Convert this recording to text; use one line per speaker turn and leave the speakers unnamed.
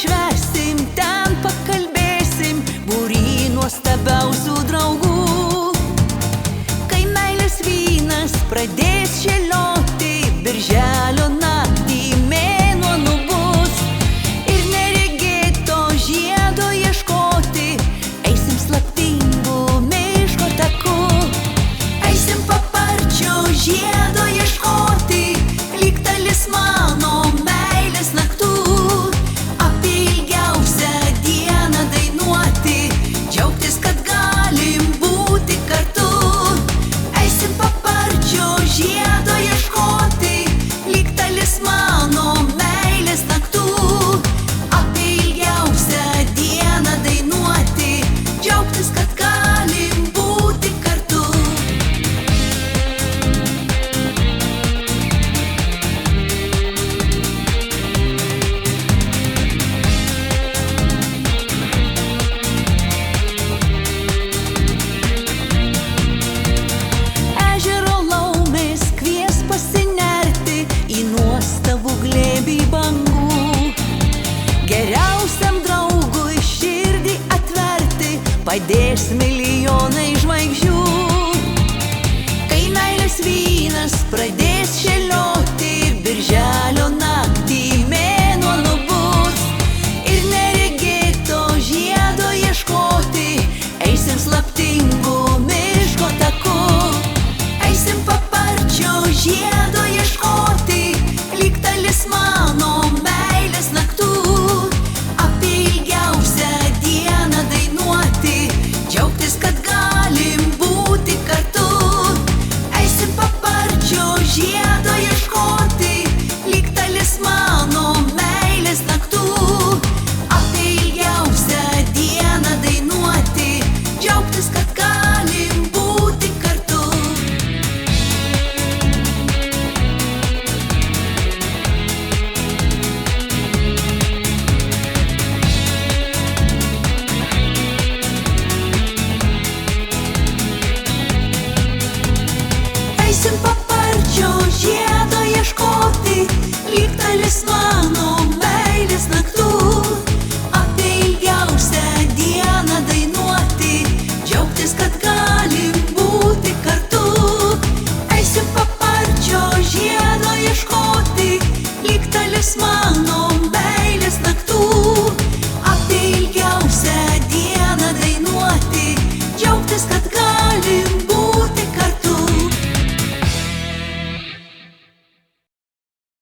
švęsim, ten pakalbėsim, būry nuostabiausių draugų. Kai meilės vynas pradės šėlioti, birželio naktį mėnuo nubus ir neregėto žiedo ieškoti, eisim slaptingų miško taku. Eisim paparčio žiedo ieškoti, lyg talismano meilės naktų. Apie ilgiausią dieną dainuoti, džiaugtis, kad galim būti kartu. Eisim paparčio žiedo ieškoti, lyg talismano meilės naktų. Apie ilgiausią dieną dainuoti, džiaugtis, kad galim būti kartu. Ežero laumės kvies pasinerti į nuostabų glėbį bangų. Geriausiam draugui širdį atverti padės milijonai žvaigždžių. Kai meilės vynas pradės šėlioti ir birželio naktį mėnuo nubus ir neregėto žiedo ieškoti, eisim slaptingų